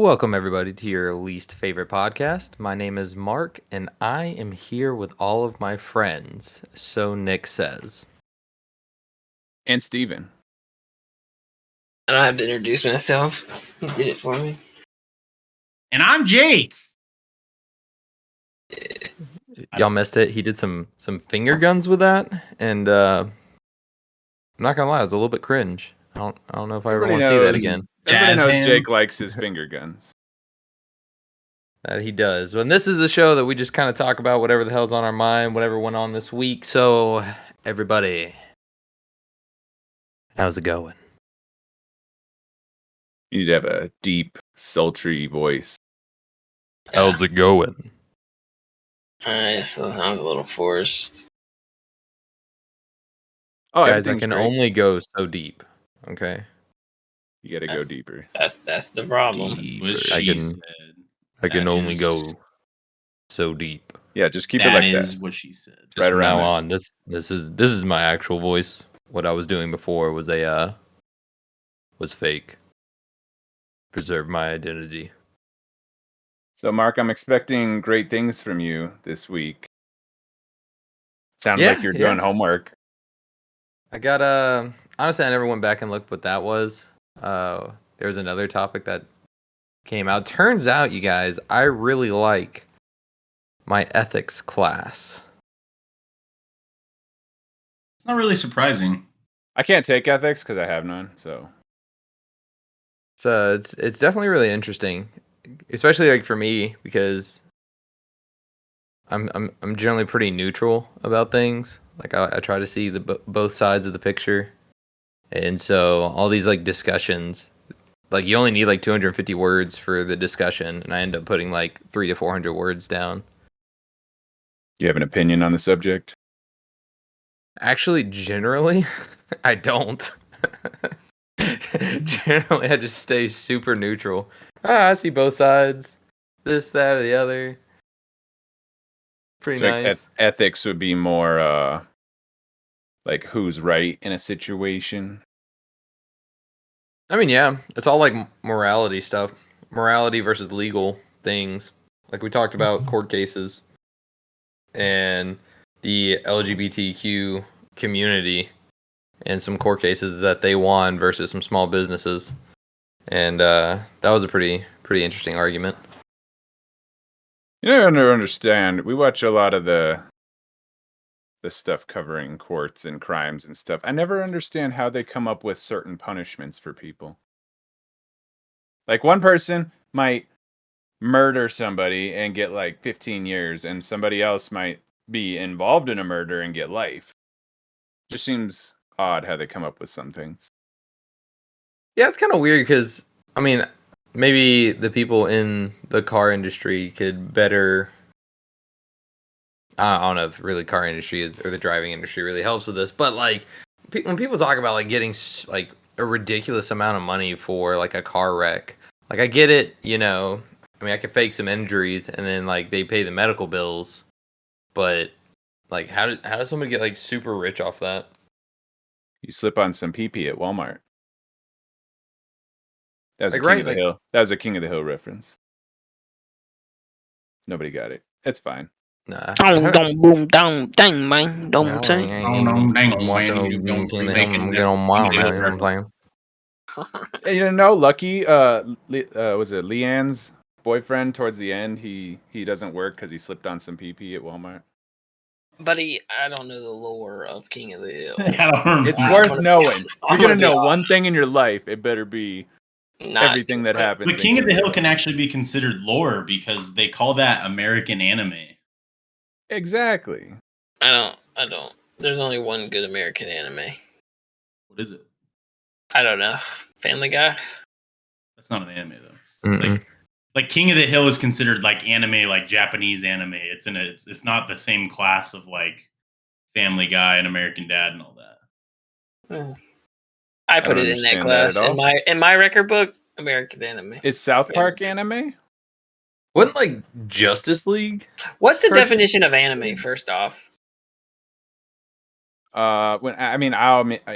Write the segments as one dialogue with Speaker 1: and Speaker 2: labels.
Speaker 1: Welcome, everybody, to your least favorite podcast. My name is Mark, and I am here with all of my friends. So Nick says.
Speaker 2: And Steven.
Speaker 3: I don't have to introduce myself. He did it for me.
Speaker 4: And I'm Jake.
Speaker 1: Y'all missed it. He did some finger guns with that, and I'm not gonna lie, it was a little bit cringe. I don't know if I ever want to see that again.
Speaker 2: Everybody knows
Speaker 4: hand.
Speaker 2: Jake likes his finger guns.
Speaker 1: That he does. And this is the show that we just kind of talk about whatever the hell's on our mind, whatever went on this week. So, everybody, how's it going?
Speaker 2: You need to have a deep, sultry voice.
Speaker 1: How's it going?
Speaker 3: It sounds a little forced.
Speaker 2: Oh,
Speaker 1: Guys, I
Speaker 2: everything's
Speaker 1: can
Speaker 2: great.
Speaker 1: only go so deep. Okay.
Speaker 2: You gotta go deeper.
Speaker 3: That's the problem.
Speaker 4: What
Speaker 1: I
Speaker 4: she
Speaker 1: can-
Speaker 4: said.
Speaker 1: I can
Speaker 4: That
Speaker 1: only
Speaker 4: is-
Speaker 1: go so deep.
Speaker 2: Yeah, just keep it
Speaker 4: That
Speaker 2: like
Speaker 4: is
Speaker 2: that.
Speaker 4: what she said.
Speaker 1: Just
Speaker 2: Right
Speaker 1: from
Speaker 2: around
Speaker 1: now
Speaker 2: there.
Speaker 1: on, this is my actual voice. What I was doing before was was fake. Preserve my identity.
Speaker 2: So, Mark, I'm expecting great things from you this week. Sounds
Speaker 1: Yeah,
Speaker 2: like you're doing homework.
Speaker 1: I got honestly, I never went back and looked what that was. There was another topic that came out. Turns out, you guys, I really like my ethics class.
Speaker 4: It's not really surprising.
Speaker 2: I can't take ethics because I have none. So,
Speaker 1: So it's definitely really interesting, especially like for me because I'm generally pretty neutral about things. Like I try to see both sides of the picture, and so all these like discussions, like you only need like 250 words for the discussion, and I end up putting like 300 to 400 words down.
Speaker 2: you have an opinion on the subject?
Speaker 1: Actually, generally, I don't. Generally, I just stay super neutral. I see both sides. This, that, or the other. Pretty
Speaker 2: So, like,
Speaker 1: nice.
Speaker 2: ethics would be more like who's right in a situation.
Speaker 1: I mean, yeah, it's all like morality stuff. Morality versus legal things. Like we talked about court cases and the LGBTQ community and some court cases that they won versus some small businesses. And that was a pretty interesting argument.
Speaker 2: You know, I never understand. We watch a lot of the stuff covering courts and crimes and stuff. I never understand how they come up with certain punishments for people. Like one person might murder somebody and get like 15 years, and somebody else might be involved in a murder and get life. Just seems odd how they come up with some things.
Speaker 1: Yeah, it's kind of weird because, I mean, maybe the people in the car industry could better. I don't know if really car industry or the driving industry really helps with this, but like when people talk about like getting like a ridiculous amount of money for like a car wreck, like I get it, you know. I mean, I could fake some injuries and then like they pay the medical bills, but like how does somebody get like super rich off that?
Speaker 2: You slip on some pee-pee at Walmart. That was
Speaker 1: Like,
Speaker 2: a King
Speaker 1: right,
Speaker 2: of the
Speaker 1: like-
Speaker 2: Hill. That was a King of the Hill reference. Nobody got it. It's fine.
Speaker 1: Nah.
Speaker 3: Don't boom down dang man.
Speaker 1: Yeah,
Speaker 3: Don't say.
Speaker 1: I'm
Speaker 4: dang on,
Speaker 1: watching
Speaker 4: man.
Speaker 1: a-
Speaker 4: You don't
Speaker 1: King of the
Speaker 4: make
Speaker 1: Hill,
Speaker 4: it
Speaker 1: I'm getting on my
Speaker 4: King of the
Speaker 1: man,
Speaker 4: Hill
Speaker 1: you know what I'm saying?
Speaker 2: And you know, Lucky, was it Leanne's boyfriend towards the end? He doesn't work because he slipped on some pee-pee at Walmart.
Speaker 3: Buddy, I don't know the lore of King of the Hill.
Speaker 4: I don't remember.
Speaker 2: It's
Speaker 3: I'm
Speaker 2: worth
Speaker 3: gonna-
Speaker 2: knowing. If
Speaker 3: I'm
Speaker 2: you're gonna
Speaker 3: gonna
Speaker 2: know
Speaker 3: be
Speaker 2: one thing in your life, it better be
Speaker 3: Not
Speaker 2: everything that happens.
Speaker 4: But King of the Hill can actually be considered lore because they call that American anime.
Speaker 2: Exactly.
Speaker 3: I don't. There's only one good American anime.
Speaker 4: What is it?
Speaker 3: I don't know. Family Guy.
Speaker 4: That's not an anime though.
Speaker 1: Mm-mm.
Speaker 4: Like King of the Hill is considered like anime, like Japanese anime. It's not the same class of like Family Guy and American Dad and all that.
Speaker 3: I put
Speaker 2: don't
Speaker 3: it in that
Speaker 2: understand that
Speaker 3: class
Speaker 2: at all.
Speaker 3: in my record book. American anime.
Speaker 2: Is South Park anime?
Speaker 1: Wasn't like Justice League?
Speaker 3: What's the
Speaker 1: Correct.
Speaker 3: definition of anime? First off,
Speaker 2: I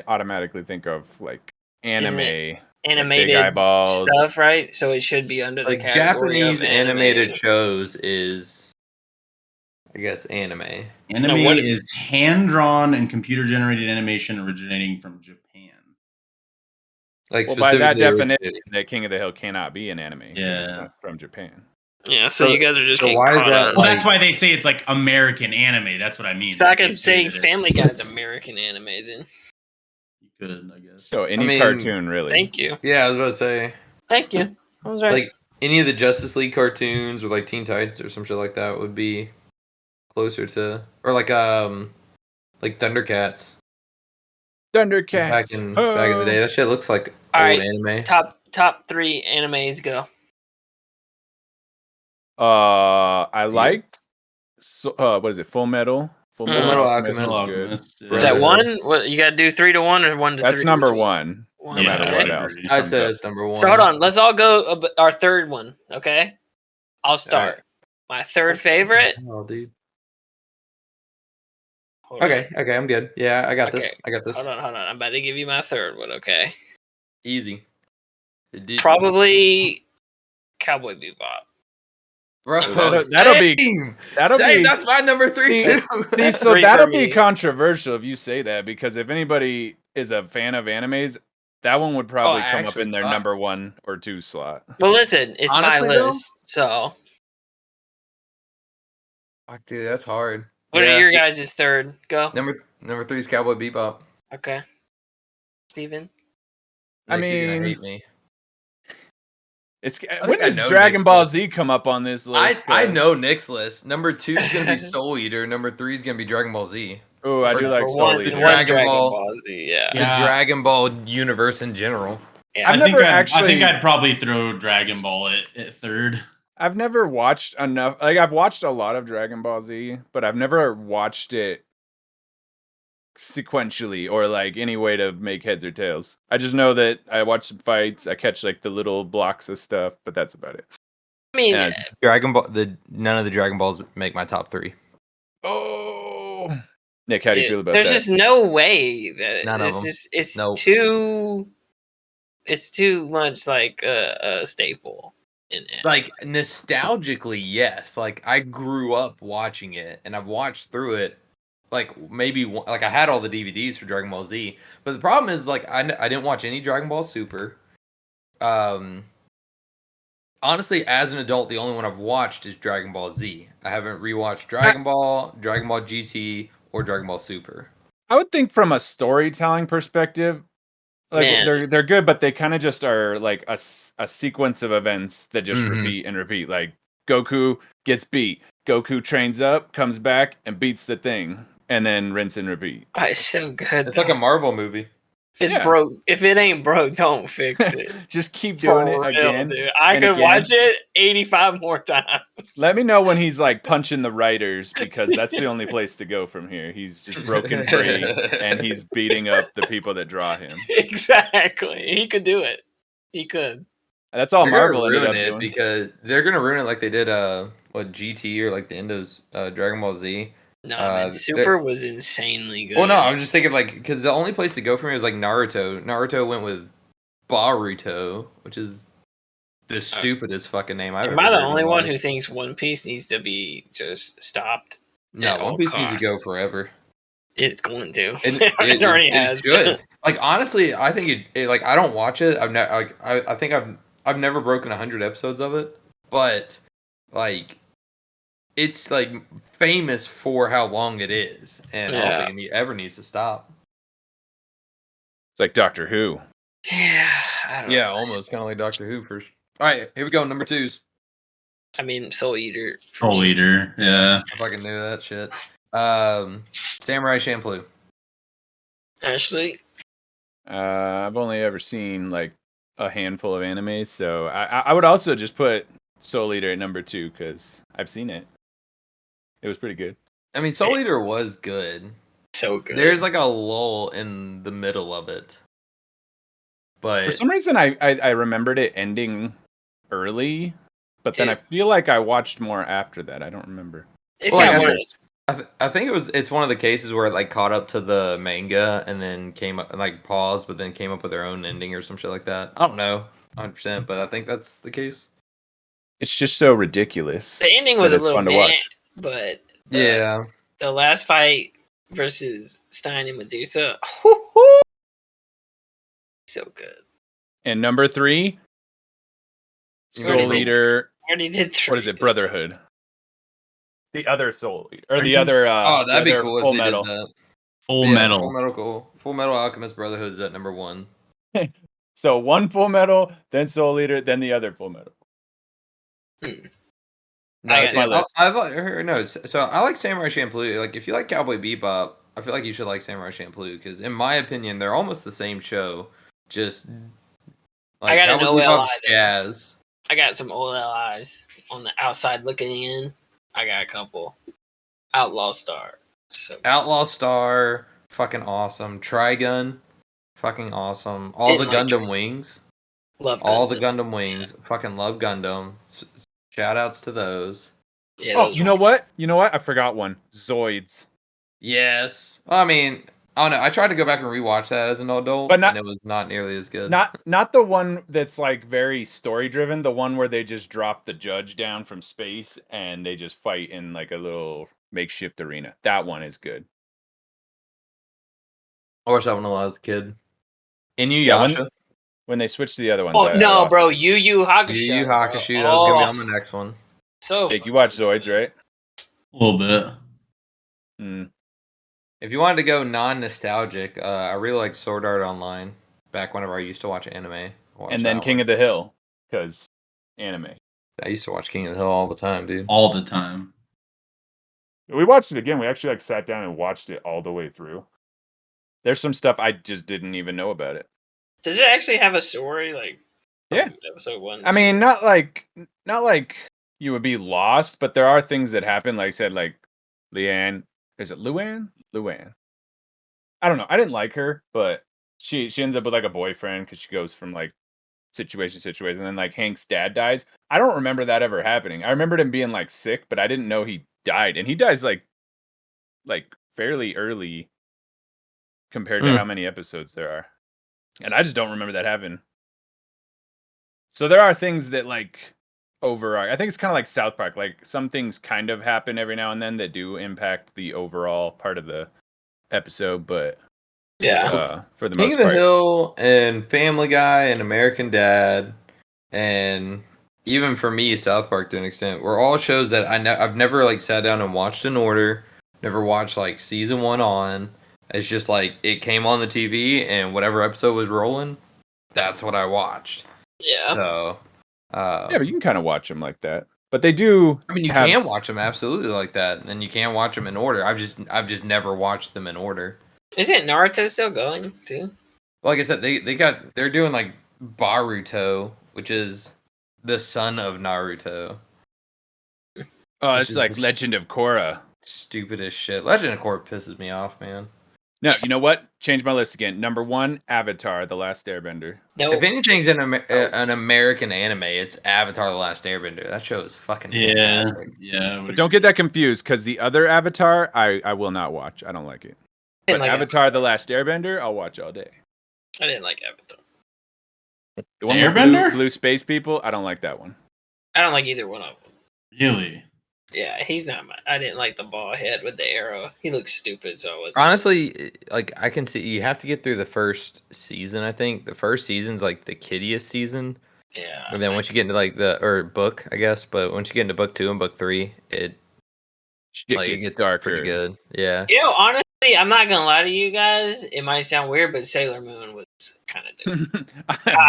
Speaker 2: automatically think of like
Speaker 3: Isn't
Speaker 2: anime.
Speaker 3: animated
Speaker 2: eyeballs.
Speaker 3: stuff, right? So it should be under the
Speaker 1: Like
Speaker 3: category
Speaker 1: Japanese
Speaker 3: of
Speaker 1: animated shows is, I guess, anime.
Speaker 4: Anime
Speaker 3: what-
Speaker 4: is hand-drawn and computer-generated animation originating from Japan.
Speaker 1: Like
Speaker 2: Well, by that
Speaker 1: specifically
Speaker 2: definition,
Speaker 1: originating.
Speaker 2: the King of the Hill cannot be an anime. 'cause it's
Speaker 4: Yeah.
Speaker 2: not from Japan.
Speaker 3: Yeah, so
Speaker 1: So-
Speaker 3: you guys are just
Speaker 1: so
Speaker 3: getting
Speaker 1: why is
Speaker 3: caught
Speaker 1: that,
Speaker 3: up.
Speaker 4: Well,
Speaker 1: like-
Speaker 4: that's why they say it's like American anime. That's what I mean.
Speaker 3: So I
Speaker 4: Like,
Speaker 3: could
Speaker 4: they
Speaker 3: say
Speaker 4: that it-
Speaker 3: Family Guy's American anime then.
Speaker 4: You could, I guess.
Speaker 2: So any
Speaker 1: mean,
Speaker 2: cartoon, really.
Speaker 3: Thank you.
Speaker 1: Yeah, I was about to say,
Speaker 3: Thank you. I was right.
Speaker 1: like any of the Justice League cartoons or like Teen Titans or some shit like that would be closer to, or like Thundercats
Speaker 2: Thundercats.
Speaker 1: back in the day. That shit looks like
Speaker 3: All
Speaker 1: old
Speaker 3: right,
Speaker 1: anime.
Speaker 3: top 3 animes go.
Speaker 2: I liked. What is it? Full Metal. Full
Speaker 3: Full
Speaker 1: Metal
Speaker 2: Alchemist
Speaker 1: Alchemist.
Speaker 2: was good.
Speaker 3: Is that
Speaker 1: Brotherhood.
Speaker 3: 1? What you got to do 3 to 1 or 1 to 3?
Speaker 2: That's number one.
Speaker 3: One,
Speaker 2: No matter
Speaker 3: okay.
Speaker 2: what else.
Speaker 4: I'd
Speaker 1: I'd
Speaker 2: comes
Speaker 1: say
Speaker 2: up.
Speaker 1: it's number 1.
Speaker 3: So hold on, let's all go our third one, okay? I'll start.
Speaker 1: Alright.
Speaker 3: My third favorite.
Speaker 1: Oh, dude.
Speaker 3: Hold on.
Speaker 1: Okay, I'm good. Yeah, I got this.
Speaker 3: Okay.
Speaker 1: I got this.
Speaker 3: Hold on. I'm about to give you my third one, okay?
Speaker 1: Easy.
Speaker 3: Probably Cowboy Bebop.
Speaker 1: Bro,
Speaker 2: That'll be-
Speaker 1: same.
Speaker 2: That'll
Speaker 1: Same,
Speaker 2: be.
Speaker 1: that's my number 3
Speaker 2: See,
Speaker 1: too.
Speaker 2: See, so
Speaker 3: 3
Speaker 2: that'll
Speaker 3: for
Speaker 2: be
Speaker 3: me.
Speaker 2: controversial if you say that, because if anybody is a fan of animes, that one would probably come up
Speaker 1: actually,
Speaker 2: in their
Speaker 1: fuck.
Speaker 2: number 1 or 2 slot.
Speaker 3: Well, listen, it's
Speaker 1: Honestly,
Speaker 3: my
Speaker 1: though-
Speaker 3: list. So,
Speaker 1: Fuck, dude, that's hard.
Speaker 3: what
Speaker 1: Yeah.
Speaker 3: are your guys' third? Go.
Speaker 1: Number 3 is Cowboy Bebop.
Speaker 3: Okay. Steven?
Speaker 2: I
Speaker 1: Nick, you're gonna
Speaker 2: mean,
Speaker 1: hate me.
Speaker 2: It's
Speaker 1: think
Speaker 2: when
Speaker 1: I
Speaker 2: does
Speaker 1: know
Speaker 2: Dragon
Speaker 1: Nick's
Speaker 2: Ball
Speaker 1: list.
Speaker 2: Z come up on this list?
Speaker 1: I know Nick's list. Number 2 is gonna be Soul Eater. Number 3 is gonna be Dragon Ball Z.
Speaker 2: Oh, I do
Speaker 1: Or
Speaker 2: like
Speaker 3: Or
Speaker 2: Soul
Speaker 3: one,
Speaker 2: Eater.
Speaker 3: one
Speaker 1: Dragon
Speaker 3: Dragon
Speaker 1: Ball.
Speaker 3: Ball Z, yeah.
Speaker 4: Yeah.
Speaker 1: The Dragon Ball universe in general.
Speaker 3: Yeah.
Speaker 2: I've
Speaker 4: I think
Speaker 2: never
Speaker 4: I think
Speaker 2: actually-
Speaker 4: I'd probably throw Dragon Ball at third.
Speaker 2: I've never watched enough. Like, I've watched a lot of Dragon Ball Z, but I've never watched it sequentially or like any way to make heads or tails. I just know that I watch some fights, I catch like the little blocks of stuff, but that's about it.
Speaker 3: I mean,
Speaker 2: Yeah,
Speaker 1: Dragon Ball. None of the Dragon Balls make my top 3.
Speaker 2: Oh, Nick, how do you
Speaker 3: dude,
Speaker 2: feel about
Speaker 3: there's
Speaker 2: that?
Speaker 3: just no way that
Speaker 1: None of
Speaker 3: it's
Speaker 1: them.
Speaker 3: just it's
Speaker 1: Nope.
Speaker 3: too much like a staple in it.
Speaker 1: Like nostalgically, yes. Like I grew up watching it, and I've watched through it. Like maybe like I had all the DVDs for Dragon Ball Z, but the problem is like I didn't watch any Dragon Ball Super. Honestly, as an adult, the only one I've watched is Dragon Ball Z. I haven't rewatched Dragon Ball, Dragon Ball GT, or Dragon Ball Super.
Speaker 2: I would think from a storytelling perspective, like
Speaker 3: Man.
Speaker 2: they're good, but they kind of just are like a sequence of events that just
Speaker 1: Mhm.
Speaker 2: repeat and repeat. Like Goku gets beat, Goku trains up, comes back and beats the thing, and then rinse and repeat.
Speaker 3: Oh, it's so good.
Speaker 1: It's like a Marvel movie.
Speaker 3: It's
Speaker 2: Yeah.
Speaker 3: broke. If it ain't broke, don't fix it.
Speaker 2: Just keep
Speaker 3: For
Speaker 2: doing it
Speaker 3: real,
Speaker 2: again.
Speaker 3: dude. I
Speaker 2: and
Speaker 3: could
Speaker 2: again.
Speaker 3: watch it 85 more times.
Speaker 2: Let me know when he's like punching the writers, because that's the only place to go from here. He's just broken free and he's beating up the people that draw him.
Speaker 3: Exactly. He could do it. He could.
Speaker 2: That's all
Speaker 1: They're gonna
Speaker 2: Marvel ended
Speaker 1: ruin
Speaker 2: up
Speaker 1: it
Speaker 2: doing.
Speaker 1: because they're gonna ruin it like they did GT or like the end of Dragon Ball Z.
Speaker 3: No,
Speaker 1: Uh,
Speaker 3: man, Super was insanely good.
Speaker 1: Well, no, I'm just thinking like because the only place to go for me is like Naruto. Naruto went with Boruto, which is the stupidest fucking name I've
Speaker 3: Am
Speaker 1: ever
Speaker 3: I the
Speaker 1: heard in
Speaker 3: only
Speaker 1: my
Speaker 3: one
Speaker 1: life.
Speaker 3: who thinks One Piece needs to be just stopped?
Speaker 1: No,
Speaker 3: at all
Speaker 1: One Piece needs to
Speaker 3: costs?
Speaker 1: go forever.
Speaker 3: It's going to.
Speaker 1: It
Speaker 3: already
Speaker 1: it
Speaker 3: has.
Speaker 1: should. Like honestly, I think it like I don't watch it. I've never like I think I've never broken 100 episodes of it, but like it's like famous for how long it is, and I
Speaker 3: Yeah.
Speaker 1: don't think it ever needs to stop.
Speaker 2: It's like Doctor Who.
Speaker 3: Yeah, I don't
Speaker 1: Yeah,
Speaker 3: know.
Speaker 1: almost kind of like Doctor Who first. All right, here we go. Number 2s.
Speaker 3: I mean, Soul Eater.
Speaker 4: Troll Eater. Yeah.
Speaker 1: I fucking knew that shit. Samurai Champloo.
Speaker 3: Ashley.
Speaker 2: I've only ever seen like a handful of anime, so I would also just put Soul Eater at number 2 because I've seen it. It was pretty good.
Speaker 1: I mean, Soul Eater was good.
Speaker 3: So good.
Speaker 1: There's like a lull in the middle of it, but
Speaker 2: For some reason, I remembered it ending early, but then I
Speaker 3: Yeah.
Speaker 2: feel like I watched more after that. I don't remember.
Speaker 3: It's
Speaker 1: Well,
Speaker 3: got
Speaker 1: like,
Speaker 3: more.
Speaker 1: I think it's one of the cases where it like caught up to the manga and then came up like paused, but then came up with their own ending or some shit like that. I don't know 100%, but I think that's the case.
Speaker 2: It's just so ridiculous.
Speaker 3: The ending
Speaker 2: But
Speaker 3: was a
Speaker 2: it's
Speaker 3: little
Speaker 2: fun to
Speaker 3: meh,
Speaker 2: watch.
Speaker 3: but
Speaker 1: Yeah,
Speaker 3: the last fight versus Stein and Medusa, so good.
Speaker 2: And number 3, Soul Eater.
Speaker 3: I already did 3.
Speaker 2: What is it? Brotherhood. The other Soul Eater, or
Speaker 4: I
Speaker 2: the
Speaker 4: think-
Speaker 2: other.
Speaker 1: oh, that'd
Speaker 2: the
Speaker 1: be
Speaker 2: other
Speaker 1: cool
Speaker 2: Full
Speaker 1: if they
Speaker 2: Metal.
Speaker 1: did that.
Speaker 4: Full
Speaker 1: Yeah,
Speaker 4: Metal.
Speaker 1: Full Metal, cool. Full Metal Alchemist Brotherhood is at number 1.
Speaker 2: So one Full Metal, then Soul Eater, then the other Full Metal.
Speaker 1: No,
Speaker 3: That's
Speaker 1: see,
Speaker 2: my list.
Speaker 1: I like no. So I like Samurai Champloo. Like, if you like Cowboy Bebop, I feel like you should like Samurai Champloo because, in my opinion, they're almost the same show. Just like
Speaker 3: got an
Speaker 1: Cowboy
Speaker 3: OLI
Speaker 1: Bebop's
Speaker 3: though.
Speaker 1: jazz.
Speaker 3: I got some OLIs on the outside looking in. I got a couple. Outlaw Star. So
Speaker 1: Outlaw Star, fucking awesome. Trigun, fucking awesome. All
Speaker 3: Didn't
Speaker 1: the
Speaker 3: like
Speaker 1: Gundam
Speaker 3: Trigun.
Speaker 1: Wings.
Speaker 3: love
Speaker 1: All the
Speaker 3: Gundam.
Speaker 1: Gundam Wings. Fucking love Gundam. Shout outs to those.
Speaker 3: Yeah,
Speaker 2: Oh,
Speaker 3: those
Speaker 2: you
Speaker 3: were-
Speaker 2: know what? You know what? I forgot one. Zoids.
Speaker 1: Yes. Well, I mean, I don't know. I tried to go back and rewatch that as an adult,
Speaker 2: But not-
Speaker 1: and it was not nearly as good.
Speaker 2: Not the one that's like very story driven. The one where they just drop the judge down from space and they just fight in like a little makeshift arena. That one is good.
Speaker 1: I watched that one a lot as a kid. Inuyasha.
Speaker 2: Yeah, when they switch to the other ones.
Speaker 3: Oh
Speaker 2: I
Speaker 3: no,
Speaker 2: lost
Speaker 3: bro!
Speaker 2: it.
Speaker 3: Yu Yu Hakusho.
Speaker 1: Yu Yu
Speaker 3: bro.
Speaker 1: Hakusho. That was gonna be on
Speaker 3: Oh,
Speaker 1: my next one.
Speaker 3: So
Speaker 2: Jake, you
Speaker 3: fucking
Speaker 2: watch
Speaker 3: good.
Speaker 2: Zoids, right?
Speaker 4: A little bit.
Speaker 2: Mm.
Speaker 1: If you wanted to go non-nostalgic, I really liked Sword Art Online. Back whenever I used to watch anime.
Speaker 2: And then King of the Hill, because anime.
Speaker 1: I used to watch King of the Hill all the time, dude.
Speaker 4: All the time.
Speaker 2: We watched it again. We actually like sat down and watched it all the way through. There's some stuff I just didn't even know about it.
Speaker 3: Does it actually have a story? Like,
Speaker 2: Yeah.
Speaker 3: from episode 1.
Speaker 2: I mean, not like you would be lost, but there are things that happen. Like I said, like Leanne. Is it Luann? Luann. I don't know. I didn't like her, but she ends up with like a boyfriend because she goes from like situation to situation. And then like Hank's dad dies. I don't remember that ever happening. I remembered him being like sick, but I didn't know he died. And he dies like fairly early compared to
Speaker 1: Hmm.
Speaker 2: how many episodes there are. And I just don't remember that happening. So there are things that like overarch. I think it's kind of like South Park. Like some things kind of happen every now and then that do impact the overall part of the episode, but
Speaker 3: yeah.
Speaker 2: for the
Speaker 1: King
Speaker 2: most
Speaker 1: of the
Speaker 2: part,
Speaker 1: Hill and Family Guy and American Dad and even for me South Park to an extent were all shows that I've never like sat down and watched in order. Never watched like season 1 on. It's just like it came on the TV and whatever episode was rolling, that's what I watched.
Speaker 3: Yeah.
Speaker 1: So
Speaker 2: yeah, but you can kind of watch them like that. But they do.
Speaker 1: I mean, you
Speaker 2: have
Speaker 1: can
Speaker 2: s-
Speaker 1: watch them absolutely like that, and you can watch them in order. I've just never watched them in order.
Speaker 3: Isn't Naruto still going too?
Speaker 1: Like I said, they're doing like Baruto, which is the son of Naruto.
Speaker 2: Oh,
Speaker 1: which
Speaker 2: it's
Speaker 1: is
Speaker 2: like
Speaker 1: the
Speaker 2: Legend of Korra.
Speaker 1: Stupid as shit. Legend of Korra pisses me off, man.
Speaker 2: No, you know what? Change my list again. Number 1, Avatar: The Last Airbender.
Speaker 3: No.
Speaker 1: If anything's an American anime, it's Avatar: The Last Airbender. That show is fucking
Speaker 4: Yeah.
Speaker 1: fantastic.
Speaker 4: Yeah.
Speaker 2: But don't get that confused, because the other Avatar, I will not watch. I don't like it.
Speaker 3: I
Speaker 2: But
Speaker 3: didn't like
Speaker 2: Avatar: The Last Airbender, I'll watch all day.
Speaker 3: I didn't like Avatar.
Speaker 2: The one
Speaker 4: The
Speaker 2: with
Speaker 4: Airbender?
Speaker 2: blue space people, I don't like that one.
Speaker 3: I don't like either one of them.
Speaker 4: Really?
Speaker 3: Yeah, he's not. I didn't like the ball head with the arrow. He looks stupid. So it's
Speaker 1: Honestly, like I can see you have to get through the first season. I think the first season's like the kiddiest season,
Speaker 3: yeah.
Speaker 1: and then once you get into like book, I guess. But once you get into book 2 and book 3, it
Speaker 2: Shit
Speaker 1: like it
Speaker 2: gets
Speaker 1: gets
Speaker 2: darker.
Speaker 1: pretty good. Yeah.
Speaker 3: You know, honestly, I'm not gonna lie to you guys. It might sound weird, but Sailor Moon was kind of different.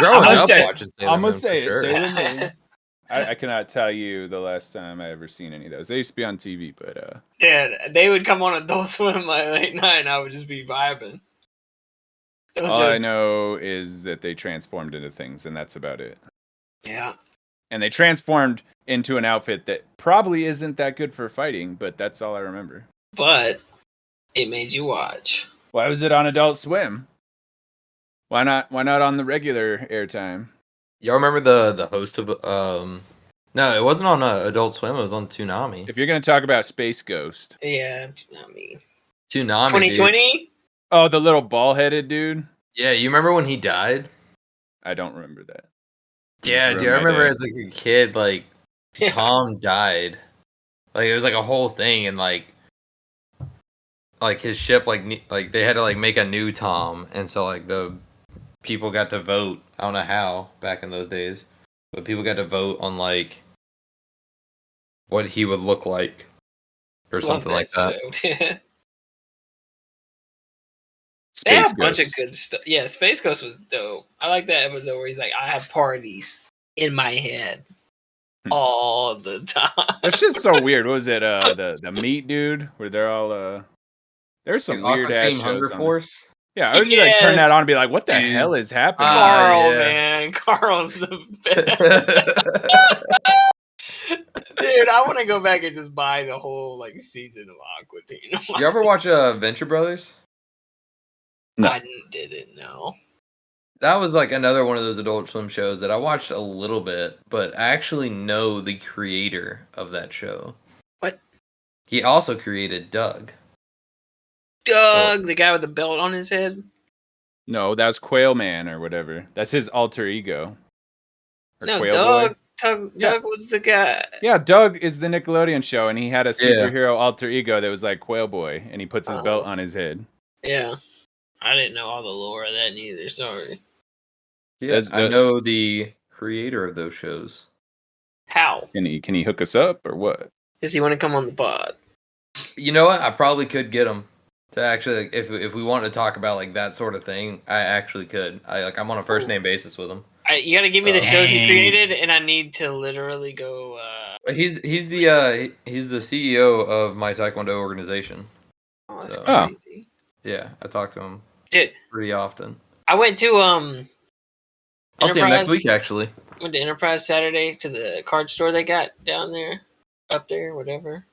Speaker 1: Growing
Speaker 3: I'm
Speaker 1: up
Speaker 3: gonna
Speaker 1: watching Sailor
Speaker 2: I'm
Speaker 1: Moon
Speaker 2: gonna
Speaker 1: for
Speaker 2: say it.
Speaker 1: sure.
Speaker 2: Sailor Moon. I cannot tell you the last time I ever seen any of those. They used to be on TV, but
Speaker 3: Yeah, they would come on Adult Swim like late night, and I would just be vibing. Don't
Speaker 2: all I
Speaker 3: judge.
Speaker 2: know is that they transformed into things, and that's about it.
Speaker 3: Yeah,
Speaker 2: And they transformed into an outfit that probably isn't that good for fighting, but that's all I remember.
Speaker 3: but it made you watch.
Speaker 2: Why was it on Adult Swim? Why not on the regular airtime?
Speaker 1: Y'all remember the host of No, it wasn't on Adult Swim. It was on Toonami.
Speaker 2: If you're gonna talk about Space Ghost,
Speaker 3: Yeah, I mean,
Speaker 1: Toonami,
Speaker 3: 2020.
Speaker 2: oh, the little ball-headed dude.
Speaker 1: Yeah, you remember when he died?
Speaker 2: I don't remember that. You
Speaker 1: Yeah,
Speaker 2: just
Speaker 1: dude, I
Speaker 2: ruined my
Speaker 1: remember
Speaker 2: day.
Speaker 1: as like a kid, like
Speaker 3: Yeah.
Speaker 1: Tom died. Like it was like a whole thing, and like his ship, like they had to like make a new Tom, and so like the people got to vote. I don't know how back in those days, but people got to vote on like what he would look like or
Speaker 3: Love
Speaker 1: something like that.
Speaker 3: show. they
Speaker 2: Space
Speaker 3: had a bunch
Speaker 2: Ghost.
Speaker 3: of good stuff. Yeah, Space Ghost was dope. I like that episode where he's like, I have parties in my head all the time.
Speaker 2: That's just so weird. What was it? The meat dude, where they're all there's some weird
Speaker 1: Aqua
Speaker 2: ass
Speaker 1: Teen
Speaker 2: shows
Speaker 1: Hunger
Speaker 2: on.
Speaker 1: Force.
Speaker 2: Yeah, I would like turn that
Speaker 3: Yes.
Speaker 2: on and be like, "What the
Speaker 1: Dude.
Speaker 2: hell is happening?"
Speaker 3: Carl,
Speaker 1: yeah.
Speaker 3: man. Carl's the best. Dude, I want to go back and just buy the whole like season of Aqua Teen.
Speaker 1: You ever watch Venture Brothers?
Speaker 2: No.
Speaker 3: I didn't know.
Speaker 1: That was like another one of those Adult Swim shows that I watched a little bit, but I actually know the creator of that show.
Speaker 3: What?
Speaker 1: He also created Doug.
Speaker 3: Doug, the guy with the belt on his head.
Speaker 2: No, that was Quail Man or whatever. That's his alter ego. Or
Speaker 3: No,
Speaker 2: Quail
Speaker 3: Doug.
Speaker 2: Boy.
Speaker 3: Doug,
Speaker 2: Yeah.
Speaker 3: Doug was the guy.
Speaker 2: Yeah, Doug is the Nickelodeon show, and he had a
Speaker 1: Yeah.
Speaker 2: superhero alter ego that was like Quail Boy, and he puts his belt
Speaker 3: Oh.
Speaker 2: on his head.
Speaker 3: Yeah, I didn't know all the lore of that neither. Sorry.
Speaker 1: Yeah,
Speaker 2: Does
Speaker 1: I
Speaker 2: the-
Speaker 1: know the creator of those shows.
Speaker 3: How
Speaker 2: Can he hook us up or what?
Speaker 3: does he want to come on the pod?
Speaker 1: You know what? I probably could get him to actually, like, if we want to talk about like that sort of thing, I actually could. I'm on a first name basis with him.
Speaker 3: You got to give me the shows he
Speaker 4: Dang.
Speaker 3: created, and I need to literally go.
Speaker 1: But he's the CEO of my Taekwondo organization.
Speaker 3: Oh, that's
Speaker 1: So-
Speaker 2: Oh.
Speaker 3: crazy.
Speaker 1: Yeah, I talk to him
Speaker 3: Dude,
Speaker 1: pretty often.
Speaker 3: I went to
Speaker 1: I'll see him next
Speaker 3: Enterprise-
Speaker 1: week actually.
Speaker 3: went to Enterprise Saturday to the card store they got down there, up there, whatever.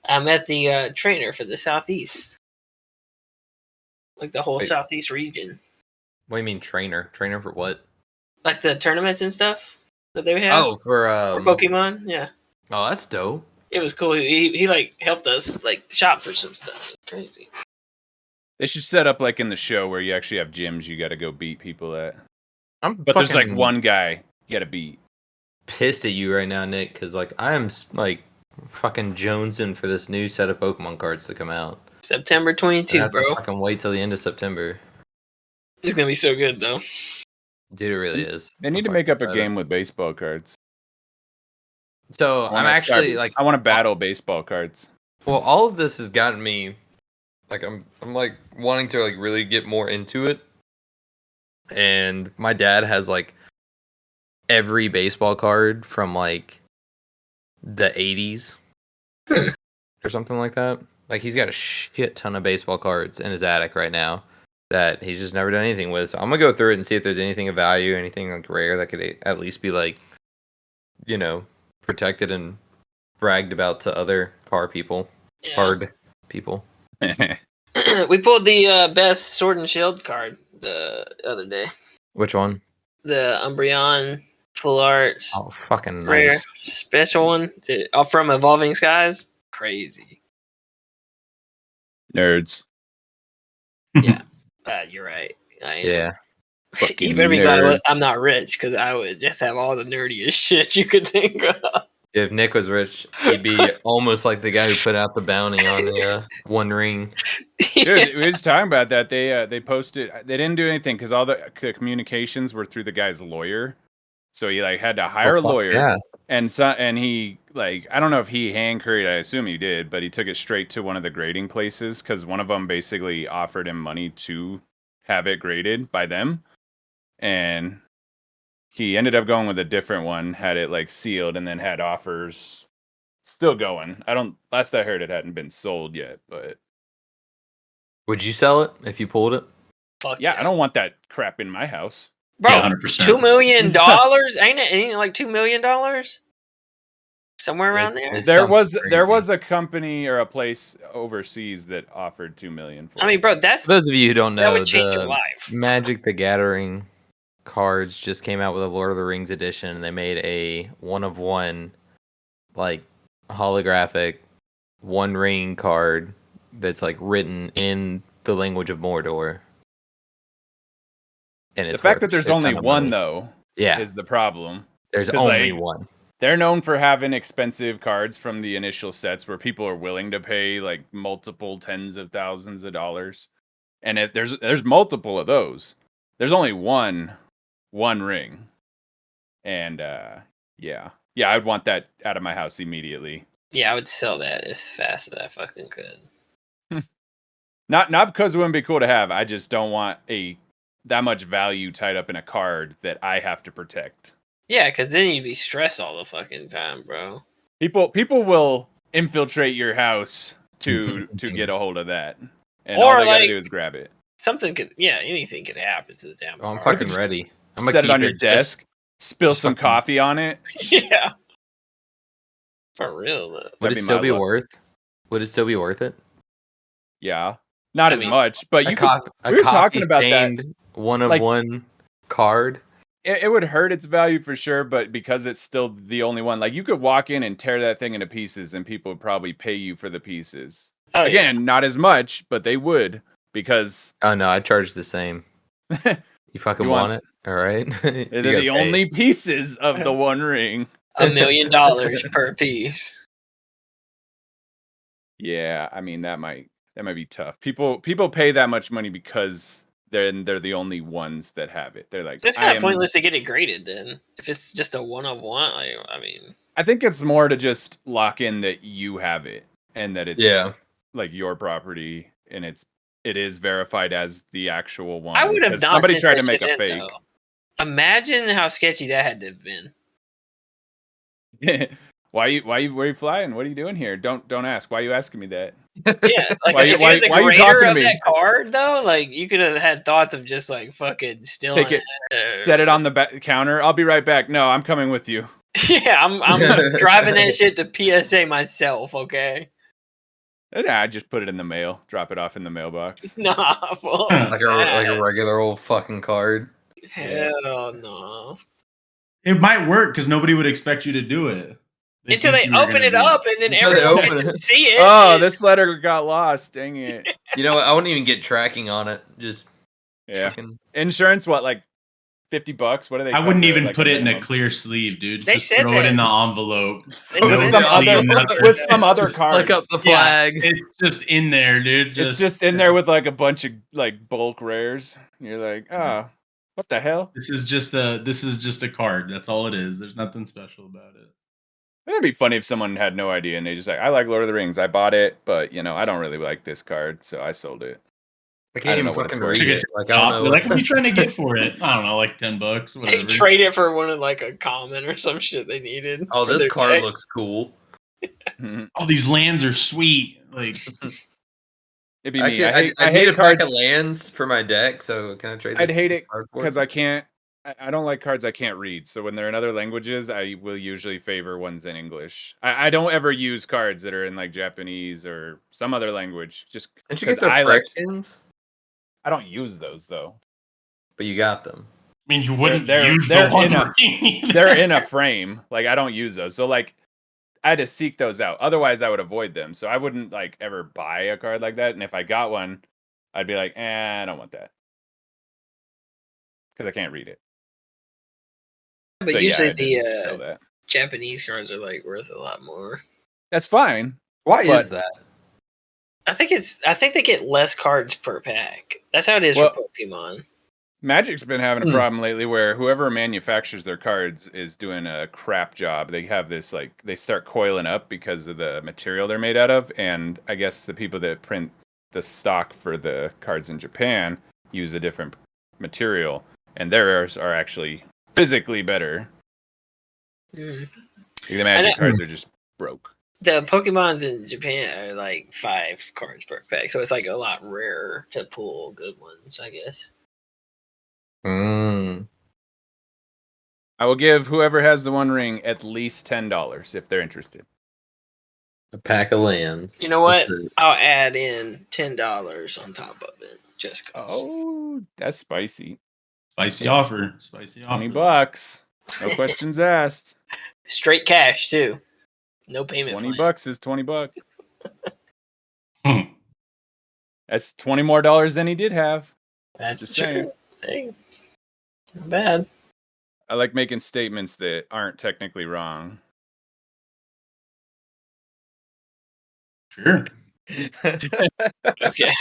Speaker 3: I met the trainer for the Southeast, like the whole
Speaker 1: Wait.
Speaker 3: Southeast region,
Speaker 1: What do you mean trainer? Trainer for what?
Speaker 3: like the tournaments and stuff that they have.
Speaker 1: Oh,
Speaker 3: for
Speaker 1: for
Speaker 3: Pokemon, yeah.
Speaker 1: Oh, that's dope.
Speaker 3: It was cool. He like helped us like shop for some stuff. It's crazy.
Speaker 2: They should set up like in the show where you actually have gyms you got to go beat people at.
Speaker 1: But
Speaker 2: There's like one guy you got to beat.
Speaker 1: pissed at you right now, Nick, because like I am like fucking jonesing for this new set of Pokemon cards to come out.
Speaker 3: September
Speaker 1: I
Speaker 3: 22,
Speaker 1: have to
Speaker 3: bro.
Speaker 1: fucking wait till the end of September.
Speaker 3: It's gonna be so good though.
Speaker 1: Dude, it really is.
Speaker 2: They need to
Speaker 1: I'm
Speaker 2: make up a
Speaker 1: fucking
Speaker 2: game with baseball cards.
Speaker 1: So
Speaker 2: I
Speaker 1: I'm
Speaker 2: wanna
Speaker 1: actually
Speaker 2: start-
Speaker 1: like,
Speaker 2: I want to battle baseball cards.
Speaker 1: well, all of this has gotten me, like, I'm like wanting to like really get more into it. And my dad has like every baseball card from like the 80s or something like that. Like he's got a shit ton of baseball cards in his attic right now that he's just never done anything with. So I'm gonna go through it and see if there's anything of value, anything like rare that could at least be like, you know, protected and bragged about to other card people.
Speaker 3: Yeah. We pulled the best Sword and Shield card the other day.
Speaker 1: Which one?
Speaker 3: The Umbreon Full Art
Speaker 1: Oh, fucking
Speaker 3: rare
Speaker 1: nice.
Speaker 3: special one from Evolving Skies. Crazy.
Speaker 2: Nerds.
Speaker 3: You're right. I am.
Speaker 1: Yeah.
Speaker 3: You
Speaker 2: Fucking
Speaker 3: better be glad
Speaker 2: nerds.
Speaker 3: I'm not rich, because I would just have all the nerdiest shit you could think of.
Speaker 1: If Nick was rich, he'd be almost like the guy who put out the bounty on the One Ring.
Speaker 2: Dude, we was talking about that. They posted. They didn't do anything because all the communications were through the guy's lawyer. So he like had to hire a lawyer,
Speaker 1: Yeah.
Speaker 2: and he like I don't know if he hand carried. I assume he did, but he took it straight to one of the grading places because one of them basically offered him money to have it graded by them, and he ended up going with a different one, had it like sealed, and then had offers still going. Last I heard, it hadn't been sold yet, but
Speaker 1: Would you sell it if you pulled it?
Speaker 3: Fuck
Speaker 2: yeah, I don't want that crap in my house.
Speaker 3: Bro,
Speaker 4: Yeah, 100%.
Speaker 3: $2 million? Ain't it like $2 million? Somewhere around there?
Speaker 1: It's
Speaker 2: There
Speaker 1: something
Speaker 2: was
Speaker 1: crazy.
Speaker 2: a company or a place overseas that offered $2 million for
Speaker 3: I mean,
Speaker 2: it.
Speaker 3: bro,
Speaker 1: For those of you who don't know,
Speaker 3: that would change your
Speaker 1: the
Speaker 3: life.
Speaker 1: Magic the Gathering cards just came out with a Lord of the Rings edition, and they made a one of one like holographic One Ring card that's like written in the language of Mordor. And
Speaker 2: The
Speaker 1: it's
Speaker 2: fact
Speaker 1: worth
Speaker 2: that there's
Speaker 1: a
Speaker 2: only
Speaker 1: ton of
Speaker 2: one
Speaker 1: money.
Speaker 2: though
Speaker 1: Yeah,
Speaker 2: is the problem.
Speaker 1: there's
Speaker 2: 'cause,
Speaker 1: only
Speaker 2: like,
Speaker 1: one.
Speaker 2: They're known for having expensive cards from the initial sets where people are willing to pay like multiple tens of thousands of dollars. And if there's multiple of those. There's only one ring. And yeah. Yeah, I'd want that out of my house immediately.
Speaker 3: Yeah, I would sell that as fast as I fucking could.
Speaker 2: Not because it wouldn't be cool to have. I just don't want that much value tied up in a card that I have to protect.
Speaker 3: Yeah, because then you'd be stressed all the fucking time, bro.
Speaker 2: People will infiltrate your house to get a hold of that. And
Speaker 3: Or,
Speaker 2: all they gotta
Speaker 3: like,
Speaker 2: do is grab it.
Speaker 3: Anything could happen to the damn
Speaker 1: Oh, I'm
Speaker 3: card.
Speaker 1: fucking ready. I'm gonna
Speaker 2: Set it
Speaker 1: keep
Speaker 2: on your
Speaker 1: just-
Speaker 2: desk, spill
Speaker 1: just
Speaker 2: some
Speaker 1: fucking-
Speaker 2: coffee on it.
Speaker 3: Yeah. For real, though.
Speaker 1: Would
Speaker 2: That'd
Speaker 1: it
Speaker 2: be
Speaker 1: still
Speaker 2: my
Speaker 1: be
Speaker 2: luck.
Speaker 1: worth? Would it still be worth it?
Speaker 2: Yeah. Not
Speaker 3: I
Speaker 2: as
Speaker 3: mean,
Speaker 2: much, but
Speaker 1: A
Speaker 2: you could,
Speaker 1: we
Speaker 2: we were talking about that.
Speaker 1: one of
Speaker 2: Like-
Speaker 1: one card.
Speaker 2: it would hurt its value for sure, but because it's still the only one, like you could walk in and tear that thing into pieces and people would probably pay you for the pieces.
Speaker 3: Oh,
Speaker 2: Again, not as much, but they would because
Speaker 1: Oh no, I charge the same. You fucking
Speaker 2: You
Speaker 1: want
Speaker 2: want-
Speaker 1: it? All right. You
Speaker 2: they're
Speaker 1: gotta
Speaker 2: the
Speaker 1: pay.
Speaker 2: only pieces of the One Ring.
Speaker 3: yeah. $1 million per piece.
Speaker 2: Yeah, I mean that might be tough. People pay that much money because they're the only ones that have it. They're like,
Speaker 3: It's
Speaker 2: I
Speaker 3: kind of
Speaker 2: am-
Speaker 3: pointless to get it graded then. If it's just a one of one, I mean,
Speaker 2: I think it's more to just lock in that you have it and that it's
Speaker 1: Yeah.
Speaker 2: like your property and it is verified as the actual one.
Speaker 3: I would have
Speaker 2: because
Speaker 3: not.
Speaker 2: somebody
Speaker 3: sent
Speaker 2: tried
Speaker 3: that
Speaker 2: to make
Speaker 3: shit
Speaker 2: a
Speaker 3: in,
Speaker 2: fake.
Speaker 3: though. Imagine how sketchy that had to have been.
Speaker 2: Why are you flying? What are you doing here? Don't ask. Why are you asking me that?
Speaker 3: Yeah, like
Speaker 2: Why you-
Speaker 3: if
Speaker 2: why-
Speaker 3: you're the
Speaker 2: why are you
Speaker 3: grader
Speaker 2: talking to
Speaker 3: of
Speaker 2: me?
Speaker 3: that card, though, like you could have had thoughts of just like fucking stealing
Speaker 2: Take it, set it on the counter. I'll be right back. No, I'm coming with you.
Speaker 3: Yeah, I'm driving that shit to PSA myself. Okay,
Speaker 2: And I just put it in the mail. Drop it off in the mailbox.
Speaker 3: nah, fuck
Speaker 1: Like a
Speaker 3: that.
Speaker 1: regular old fucking card.
Speaker 3: Hell no.
Speaker 4: It might work because nobody would expect you to do it.
Speaker 3: Until
Speaker 4: think
Speaker 3: they
Speaker 4: you were
Speaker 3: open
Speaker 4: gonna
Speaker 3: it
Speaker 4: be-
Speaker 3: up and then
Speaker 1: Until they
Speaker 3: everyone
Speaker 1: open
Speaker 3: gets to
Speaker 1: it.
Speaker 3: see it.
Speaker 2: Oh, this letter got lost. Dang it.
Speaker 1: You know what? I wouldn't even get tracking on it. Just
Speaker 2: Yeah.
Speaker 1: fucking
Speaker 2: Insurance, what, like $50? What do they?
Speaker 4: I wouldn't
Speaker 2: cover,
Speaker 4: even
Speaker 2: like,
Speaker 4: put it in a
Speaker 2: minimum?
Speaker 4: clear sleeve, dude.
Speaker 3: They
Speaker 4: Just
Speaker 3: said
Speaker 4: throw it in the
Speaker 3: that.
Speaker 4: envelope.
Speaker 3: They
Speaker 2: With
Speaker 3: said
Speaker 2: some
Speaker 3: that.
Speaker 2: other
Speaker 4: nothing.
Speaker 2: with some
Speaker 4: It's
Speaker 2: other
Speaker 4: just
Speaker 2: cards.
Speaker 1: flick up the
Speaker 4: Yeah,
Speaker 1: flag.
Speaker 4: It's just in there, dude.
Speaker 2: It's just in there with like a bunch of like bulk rares. You're like, oh, what the hell?
Speaker 4: This is just a card. That's all it is. There's nothing special about it.
Speaker 2: It'd be funny if someone had no idea and they just like, I like Lord of the Rings. I bought it, but I don't really like this card, so I sold it.
Speaker 1: I
Speaker 2: I
Speaker 1: can't
Speaker 2: don't
Speaker 1: even
Speaker 2: know what it's
Speaker 1: fucking
Speaker 2: worth.
Speaker 1: read
Speaker 4: Took it
Speaker 1: it.
Speaker 4: to
Speaker 1: Like I don't know.
Speaker 4: Like, what are you trying to get for it? I don't know, like $10,
Speaker 3: They
Speaker 4: whatever.
Speaker 3: trade it for one of like a comment or some shit they needed.
Speaker 1: Oh,
Speaker 3: for
Speaker 1: this
Speaker 3: their
Speaker 1: card
Speaker 3: deck.
Speaker 1: looks cool.
Speaker 4: All these lands are sweet. Like,
Speaker 2: It'd be me.
Speaker 1: Actually,
Speaker 2: I
Speaker 1: I need
Speaker 2: hate
Speaker 1: a pack
Speaker 2: cards
Speaker 1: of lands for my deck. So can I trade?
Speaker 2: I'd
Speaker 1: this
Speaker 2: hate it
Speaker 1: card for
Speaker 2: because I can't. I don't like cards I can't read. So when they're in other languages, I will usually favor ones in English. I don't ever use cards that are in like Japanese or some other language. Just
Speaker 1: Didn't you
Speaker 2: because
Speaker 1: get the
Speaker 2: I like.
Speaker 1: frictions?
Speaker 2: I don't use those though.
Speaker 1: But you got them.
Speaker 4: I mean, you wouldn't
Speaker 2: They're-
Speaker 4: use
Speaker 2: they're
Speaker 4: the one
Speaker 2: in a-
Speaker 4: ring either.
Speaker 2: They're in a frame. Like I don't use those. So like I had to seek those out. Otherwise I would avoid them. So I wouldn't like ever buy a card like that. And if I got one, I'd be like, I don't want that. Because I can't read it.
Speaker 3: But
Speaker 2: So, yeah,
Speaker 3: usually
Speaker 2: I didn't sell
Speaker 3: the
Speaker 2: that.
Speaker 3: Japanese cards are like worth a lot more.
Speaker 2: That's fine.
Speaker 1: Why
Speaker 2: But-
Speaker 1: is that?
Speaker 3: I think they get less cards per pack. That's how it is
Speaker 2: Well-
Speaker 3: for Pokemon.
Speaker 2: Magic's been having a
Speaker 1: Hmm.
Speaker 2: problem lately where whoever manufactures their cards is doing a crap job. They have this like they start coiling up because of the material they're made out of, and I guess the people that print the stock for the cards in Japan use a different material, and theirs are actually physically better.
Speaker 3: Mm.
Speaker 2: The Magic
Speaker 3: know-
Speaker 2: cards are just broke.
Speaker 3: The Pokemons in Japan are like 5 cards per pack, so it's like a lot rarer to pull good ones, I guess.
Speaker 1: Mm.
Speaker 2: I will give whoever has the One Ring at least $10 if they're interested.
Speaker 1: A pack of lands.
Speaker 3: You know what?
Speaker 1: That's it.
Speaker 3: I'll add in $10 on top of it, just 'cause.
Speaker 2: Oh, that's spicy.
Speaker 4: Spicy offer. Spicy offer.
Speaker 2: $20. No questions asked.
Speaker 3: Straight cash too. No payment plan.
Speaker 2: $20 is $20.
Speaker 4: Hmm.
Speaker 2: That's $20 more than he did have.
Speaker 3: That's
Speaker 2: Just
Speaker 3: true.
Speaker 2: saying.
Speaker 3: Hey, not bad.
Speaker 2: I like making statements that aren't technically wrong.
Speaker 4: Sure.
Speaker 3: Okay,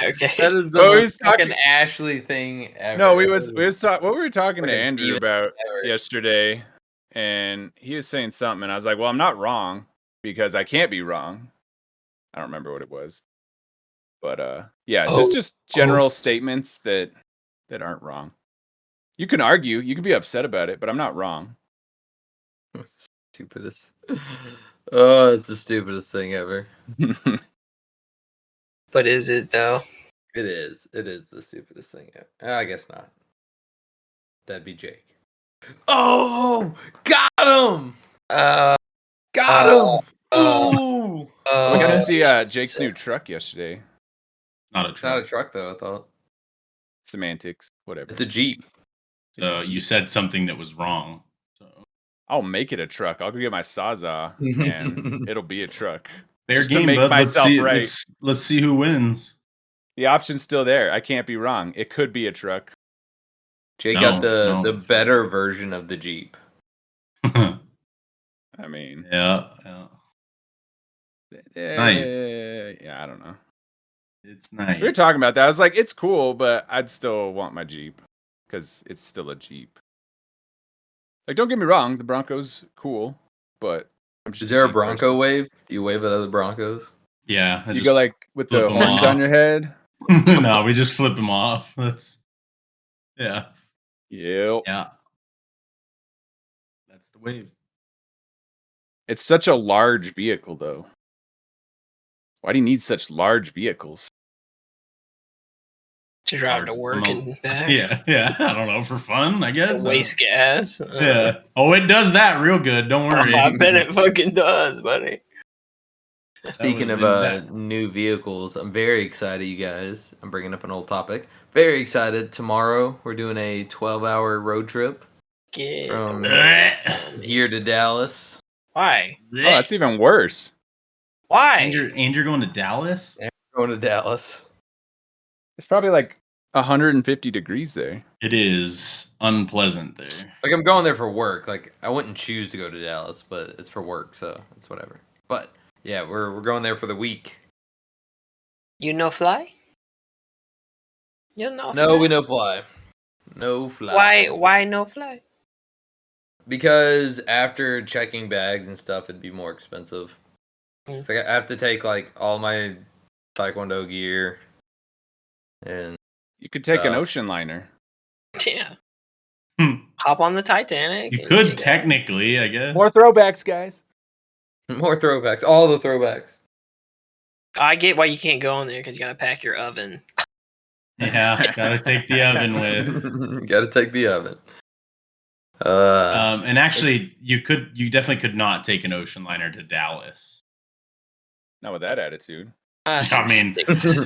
Speaker 3: okay.
Speaker 1: That is the
Speaker 2: Well, we was
Speaker 1: most fucking
Speaker 2: talking-
Speaker 1: Ashley thing ever.
Speaker 2: No, we was what we were talking to
Speaker 1: Fucking
Speaker 2: Andrew
Speaker 1: Steven
Speaker 2: about
Speaker 1: Everett.
Speaker 2: yesterday, and he was saying something, and I was like, "Well, I'm not wrong because I can't be wrong." I don't remember what it was, but yeah, it's just general statements that aren't wrong. You can argue, you can be upset about it, but I'm not wrong.
Speaker 1: It's the stupidest. Oh, it's the stupidest thing ever.
Speaker 3: But is it though?
Speaker 1: It is. It is the stupidest thing ever. I guess not. That'd be Jake. Oh, got him!
Speaker 3: Uh,
Speaker 1: Got him! Ooh!
Speaker 2: We got to
Speaker 3: uh,
Speaker 2: see Jake's new truck yesterday.
Speaker 4: Not a
Speaker 1: It's not a
Speaker 4: truck.
Speaker 1: truck though. I thought
Speaker 2: Semantics, whatever.
Speaker 1: it's a Jeep.
Speaker 4: So you said something that was wrong. So
Speaker 2: I'll make it a truck. I'll go get my Sawzall, and it'll be a truck.
Speaker 4: fair
Speaker 2: Just to
Speaker 4: game,
Speaker 2: make
Speaker 4: bud.
Speaker 2: myself
Speaker 4: let's see,
Speaker 2: right.
Speaker 4: let's see who wins.
Speaker 2: The option's still there. I can't be wrong. It could be a truck.
Speaker 1: Jake
Speaker 4: No,
Speaker 1: got
Speaker 4: no.
Speaker 1: the better version of the Jeep.
Speaker 2: I mean,
Speaker 4: yeah.
Speaker 2: yeah, I don't know.
Speaker 4: It's nice.
Speaker 2: We were talking about that. I was like, it's cool, but I'd still want my Jeep because it's still a Jeep. Like, don't get me wrong, the Bronco's cool, but I'm just
Speaker 1: Is there a
Speaker 2: Jeep
Speaker 1: Bronco
Speaker 2: person.
Speaker 1: wave? Do you wave at other Broncos?
Speaker 4: Yeah. I
Speaker 2: You
Speaker 4: just
Speaker 2: go like with the
Speaker 4: flip 'em
Speaker 2: horns on
Speaker 4: off.
Speaker 2: your head.
Speaker 4: no, we just flip him off. That's yeah.
Speaker 2: Yep.
Speaker 4: Yeah. That's the wave.
Speaker 2: It's such a large vehicle, though. Why do you need such large vehicles?
Speaker 3: to drive to work and back.
Speaker 4: Yeah. I don't know, for fun, I guess.
Speaker 3: To waste gas.
Speaker 4: Yeah. Oh, it does that real good. Don't worry.
Speaker 3: I bet it fucking does, buddy.
Speaker 1: Speaking of new vehicles, I'm very excited, you guys. I'm bringing up an old topic. Very excited. Tomorrow, we're doing a 12-hour road trip from here to Dallas.
Speaker 3: Why?
Speaker 2: Oh, that's even worse.
Speaker 3: Why?
Speaker 4: And you're going to Dallas?
Speaker 1: And we're going to Dallas.
Speaker 2: It's probably like 150 degrees there.
Speaker 4: It is unpleasant there.
Speaker 1: Like, I'm going there for work. Like, I wouldn't choose to go to Dallas, but it's for work, so it's whatever. But yeah, we're going there for the week.
Speaker 3: You no fly? You no fly?
Speaker 1: No, we no fly. No fly.
Speaker 3: Why no fly?
Speaker 1: Because after checking bags and stuff, it'd be more expensive. It's like I have to take like all my Taekwondo gear, and
Speaker 2: You could take an ocean liner.
Speaker 3: Yeah.
Speaker 4: Hmm.
Speaker 3: Hop on the Titanic.
Speaker 4: You
Speaker 3: and
Speaker 4: could
Speaker 3: go.
Speaker 4: technically, I guess.
Speaker 2: More throwbacks, guys.
Speaker 1: more throwbacks. All the throwbacks.
Speaker 3: I get why you can't go on there because you gotta pack your oven.
Speaker 4: Yeah, gotta take the oven with.
Speaker 1: Got to take the oven.
Speaker 4: And actually, you definitely could not take an ocean liner to Dallas.
Speaker 2: Not with that attitude.
Speaker 4: I mean,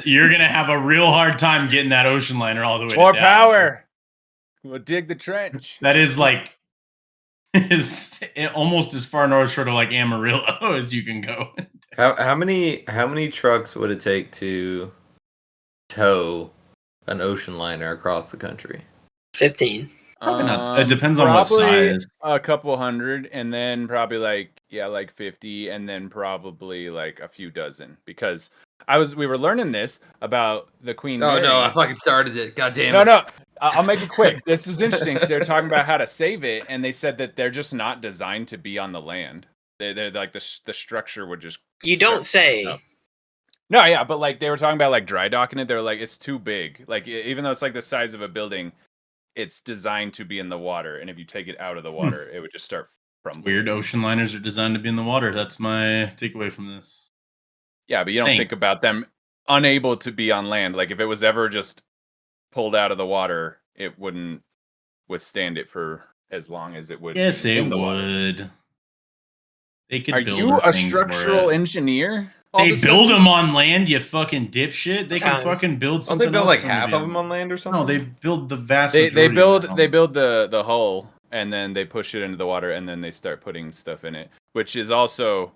Speaker 4: you're gonna have a real hard time getting that ocean liner all the way.
Speaker 2: More
Speaker 4: to Dallas.
Speaker 2: power. We'll dig the trench.
Speaker 4: That is like is almost as far north short of like Amarillo as you can go.
Speaker 1: how many trucks would it take to tow an ocean liner across the country?
Speaker 3: 15.
Speaker 4: Probably not. It depends on what
Speaker 2: probably
Speaker 4: size.
Speaker 2: A couple hundred, and then probably like 50, and then probably like a few dozen. Because we were learning this about the Queen
Speaker 1: Oh
Speaker 2: Mary.
Speaker 1: no, I fucking started it. God damn it.
Speaker 2: No, I'll make it quick. This is interesting because they're talking about how to save it, and they said that they're just not designed to be on the land. They're like the structure would just.
Speaker 3: You don't say.
Speaker 2: up. No, yeah, but like they were talking about like dry docking it. They're like it's too big. Like even though it's like the size of a building, it's designed to be in the water, and if you take it out of the water, it would just start crumbling.
Speaker 4: Weird ocean liners are designed to be in the water. That's my takeaway from this.
Speaker 2: Yeah, but you don't think about them unable to be on land. Like if it was ever just pulled out of the water, it wouldn't withstand it for as long as it would.
Speaker 4: Yes,
Speaker 2: be
Speaker 4: it
Speaker 2: in the water.
Speaker 4: would. They could.
Speaker 2: Are
Speaker 4: build
Speaker 2: you a
Speaker 4: things
Speaker 2: structural
Speaker 4: for it.
Speaker 2: engineer?
Speaker 4: They build them on land, you fucking dipshit. They can
Speaker 3: Time.
Speaker 4: fucking build
Speaker 1: Don't
Speaker 4: something.
Speaker 1: they build
Speaker 4: else
Speaker 1: like
Speaker 4: from
Speaker 1: half
Speaker 4: the
Speaker 1: of them on land or something?
Speaker 4: No, they build the vast.
Speaker 2: They
Speaker 4: majority
Speaker 2: build
Speaker 4: of
Speaker 2: they
Speaker 4: them.
Speaker 2: build the hull, and then they push it into the water, and then they start putting stuff in it, which is also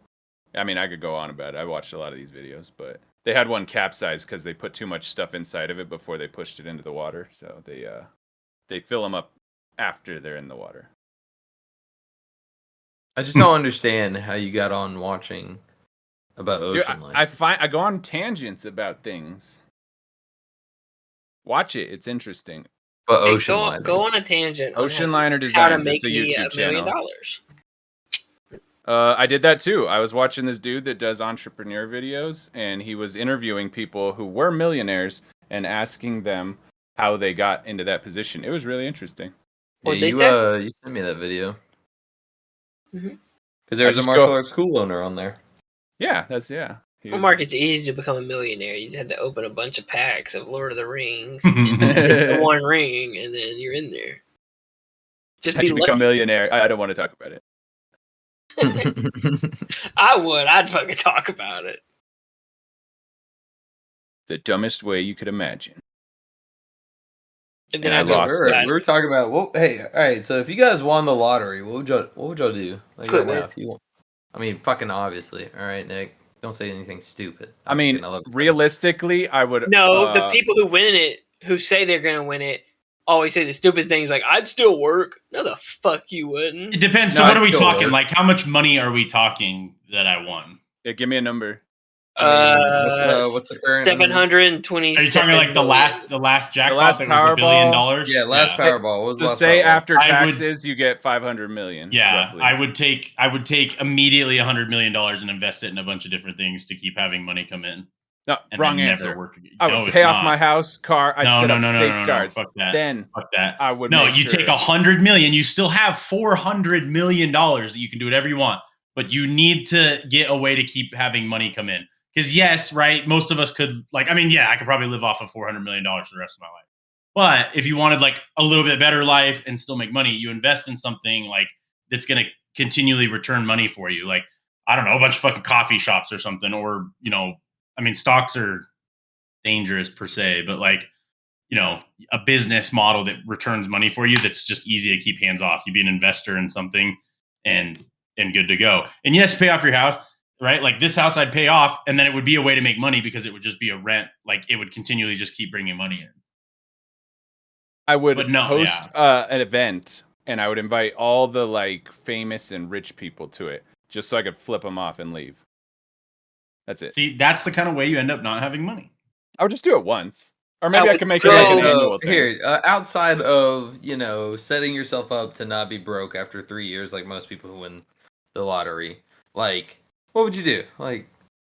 Speaker 2: I mean, I could go on about it. I watched a lot of these videos, but they had one capsized because they put too much stuff inside of it before they pushed it into the water. So they fill them up after they're in the water.
Speaker 1: I just don't understand how you got on watching about
Speaker 2: Dude,
Speaker 1: Ocean Liner.
Speaker 2: I go on tangents about things. Watch it; it's interesting.
Speaker 1: But
Speaker 3: Hey,
Speaker 1: Ocean Liner.
Speaker 3: go on a tangent.
Speaker 2: Ocean Liner
Speaker 3: how to
Speaker 2: Designs.
Speaker 3: make
Speaker 2: It's a
Speaker 3: me
Speaker 2: YouTube
Speaker 3: $1 million.
Speaker 2: channel. I did that too. I was watching this dude that does entrepreneur videos, and he was interviewing people who were millionaires and asking them how they got into that position. It was really interesting.
Speaker 1: Yeah,
Speaker 3: What'd they
Speaker 1: you
Speaker 3: say?
Speaker 1: you sent me that video.
Speaker 3: Mhm.
Speaker 1: Because there's a
Speaker 2: just
Speaker 1: martial
Speaker 2: go-
Speaker 1: arts school owner on there.
Speaker 2: Yeah, He
Speaker 3: Well,
Speaker 2: was-
Speaker 3: Mark, it's easy to become a millionaire. You just have to open a bunch of packs of Lord of the Rings, and hit the one ring, and then you're in there. Just
Speaker 2: How'd
Speaker 3: be
Speaker 2: you become a
Speaker 3: lucky.
Speaker 2: millionaire? I don't want to talk about it.
Speaker 3: I would. I'd fucking talk about it.
Speaker 2: The dumbest way you could imagine.
Speaker 3: And then
Speaker 2: And I
Speaker 3: I go,
Speaker 2: lost
Speaker 1: we
Speaker 2: it.
Speaker 1: were talking about, well, hey, all right, so if you guys won the lottery, what would y'all do? Like,
Speaker 3: Quit
Speaker 1: right now,
Speaker 3: work.
Speaker 1: if you want. I mean, fucking obviously. All right, Nick. Don't say anything stupid.
Speaker 2: I
Speaker 1: I'm just
Speaker 2: mean,
Speaker 1: kidding, love you.
Speaker 2: realistically, I would.
Speaker 3: No, the people who win it, who say they're gonna win it, always say the stupid things like, "I'd still work." No, the fuck you wouldn't.
Speaker 4: It depends.
Speaker 1: No,
Speaker 4: So what
Speaker 1: I'd
Speaker 4: are we
Speaker 1: still
Speaker 4: talking?
Speaker 1: work.
Speaker 4: Like, how much money are we talking that I won?
Speaker 2: Yeah, give me a number.
Speaker 1: What's the current number?
Speaker 3: 720.
Speaker 4: Are you talking like the last jackpot
Speaker 2: last
Speaker 4: that was $1 billion?
Speaker 2: Powerball?
Speaker 1: Yeah, last
Speaker 2: Yeah.
Speaker 1: Powerball. What was
Speaker 2: So
Speaker 1: the last
Speaker 2: say
Speaker 1: Powerball?
Speaker 2: after
Speaker 4: I would-
Speaker 2: taxes, you get 500 million.
Speaker 4: Yeah,
Speaker 2: roughly.
Speaker 4: I would take immediately $100 million and invest it in a bunch of different things to keep having money come in.
Speaker 2: No,
Speaker 4: And
Speaker 2: wrong
Speaker 4: then
Speaker 2: answer.
Speaker 4: Never work again.
Speaker 2: I would
Speaker 4: No, it's
Speaker 2: pay off
Speaker 4: not.
Speaker 2: my house, car. I'd
Speaker 4: No,
Speaker 2: set
Speaker 4: no,
Speaker 2: up
Speaker 4: no, no, no, no,
Speaker 2: safeguards.
Speaker 4: fuck that.
Speaker 2: Then
Speaker 4: Fuck that.
Speaker 2: I would.
Speaker 4: No,
Speaker 2: make
Speaker 4: you
Speaker 2: sure.
Speaker 4: take $100 million. You still have $400 million that you can do whatever you want, but you need to get a way to keep having money come in. Because yes, right, most of us could I could probably live off of $400 million for the rest of my life. But if you wanted like a little bit better life and still make money, you invest in something like that's going to continually return money for you. Like, I don't know, a bunch of fucking coffee shops or something, or stocks are dangerous per se, but like, a business model that returns money for you that's just easy to keep hands off. You be an investor in something and good to go. And yes, pay off your house, right? Like this house I'd pay off, and then it would be a way to make money because it would just be a rent. Like it would continually just keep bringing money in.
Speaker 2: I would
Speaker 4: But no,
Speaker 2: host an event, and I would invite all the like famous and rich people to it, just so I could flip them off and leave. That's it.
Speaker 4: See, that's the kind of way you end up not having money.
Speaker 2: I would just do it once, or maybe I
Speaker 3: would
Speaker 2: could make it like an
Speaker 3: go-
Speaker 2: annual thing.
Speaker 1: Here, outside of setting yourself up to not be broke after 3 years, like most people who win the lottery, like what would you do? Like,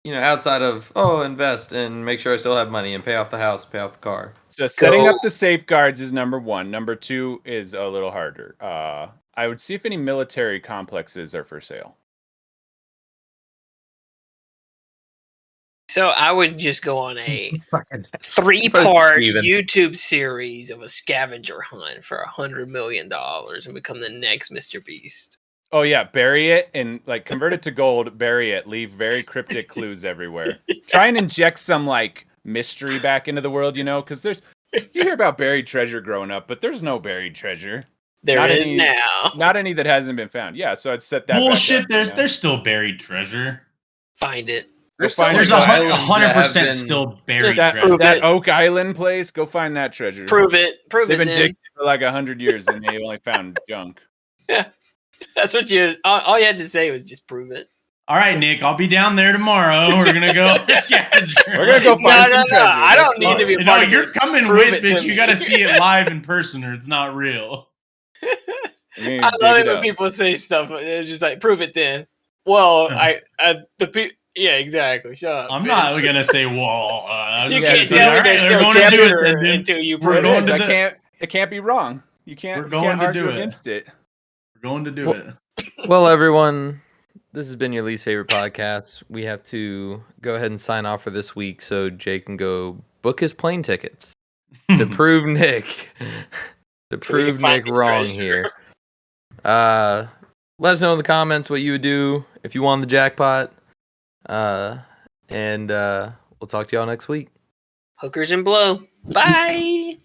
Speaker 1: outside of invest and make sure I still have money and pay off the house, pay off the car.
Speaker 2: So setting
Speaker 3: Go-
Speaker 2: up the safeguards is number one. Number two is a little harder. I would see if any military complexes are for sale.
Speaker 3: So I would just go on a
Speaker 1: Fucking
Speaker 3: 3-part
Speaker 1: Steven.
Speaker 3: YouTube series of a scavenger hunt for $100 million and become the next Mr. Beast.
Speaker 2: Oh yeah, bury it and like convert it to gold, bury it, leave very cryptic clues everywhere. Try and inject some like mystery back into the world, because you hear about buried treasure growing up, but there's no buried treasure.
Speaker 3: There
Speaker 2: Not
Speaker 3: is
Speaker 2: any-
Speaker 3: now.
Speaker 2: Not any that hasn't been found. Yeah, so I'd set that
Speaker 4: Bullshit.
Speaker 2: back up,
Speaker 4: There's still buried treasure.
Speaker 3: Find it.
Speaker 2: Go find
Speaker 4: There's
Speaker 1: like,
Speaker 2: it.
Speaker 1: islands that have
Speaker 4: 100%
Speaker 1: been-
Speaker 4: still buried
Speaker 2: that,
Speaker 4: treasure.
Speaker 3: Prove
Speaker 2: that
Speaker 3: it.
Speaker 2: Oak Island place, go find that treasure.
Speaker 3: Prove it. Prove
Speaker 2: They've
Speaker 3: it
Speaker 2: been
Speaker 3: then.
Speaker 2: digging for like 100 years and they only found junk.
Speaker 3: That's what all you had to say was just prove it.
Speaker 4: All right, Nick, I'll be down there tomorrow. We're gonna go scavenger.
Speaker 2: We're gonna go find
Speaker 3: No,
Speaker 2: some
Speaker 3: no,
Speaker 2: treasure.
Speaker 3: I don't
Speaker 2: That's
Speaker 3: need to be a
Speaker 2: fine.
Speaker 4: No,
Speaker 3: part of
Speaker 4: you're
Speaker 3: this.
Speaker 4: coming
Speaker 3: Prove
Speaker 4: with,
Speaker 3: it to
Speaker 4: bitch. You
Speaker 3: me.
Speaker 4: got to see it live in person, or it's not real.
Speaker 2: We need
Speaker 3: I
Speaker 2: to
Speaker 3: love
Speaker 2: dig
Speaker 3: it when
Speaker 2: up.
Speaker 3: people say stuff. It's just like, prove it then. Well, yeah, exactly. Shut up.
Speaker 4: I'm
Speaker 3: bitch.
Speaker 4: not gonna say, well, I'm
Speaker 3: You
Speaker 4: just
Speaker 3: can't
Speaker 4: gonna
Speaker 3: tell
Speaker 4: say,
Speaker 3: me
Speaker 4: "All
Speaker 3: there's
Speaker 4: right,
Speaker 3: still
Speaker 4: we're going to do it
Speaker 3: treasure
Speaker 4: then, dude."
Speaker 3: until you
Speaker 4: We're
Speaker 3: prove
Speaker 2: It
Speaker 4: going
Speaker 3: it.
Speaker 2: is.
Speaker 4: to
Speaker 2: It can't be wrong. You can't.
Speaker 4: We're
Speaker 2: You
Speaker 4: going
Speaker 2: can't
Speaker 4: to
Speaker 2: argue
Speaker 4: do it.
Speaker 2: against it.
Speaker 4: We're going to do
Speaker 1: Well-
Speaker 4: it.
Speaker 1: Well, everyone, this has been your least favorite podcast. We have to go ahead and sign off for this week so Jay can go book his plane tickets to prove Nick
Speaker 3: find his
Speaker 1: wrong
Speaker 3: treasure.
Speaker 1: here. Let us know in the comments what you would do if you won the jackpot. And we'll talk to y'all next week.
Speaker 3: Hookers and blow. Bye.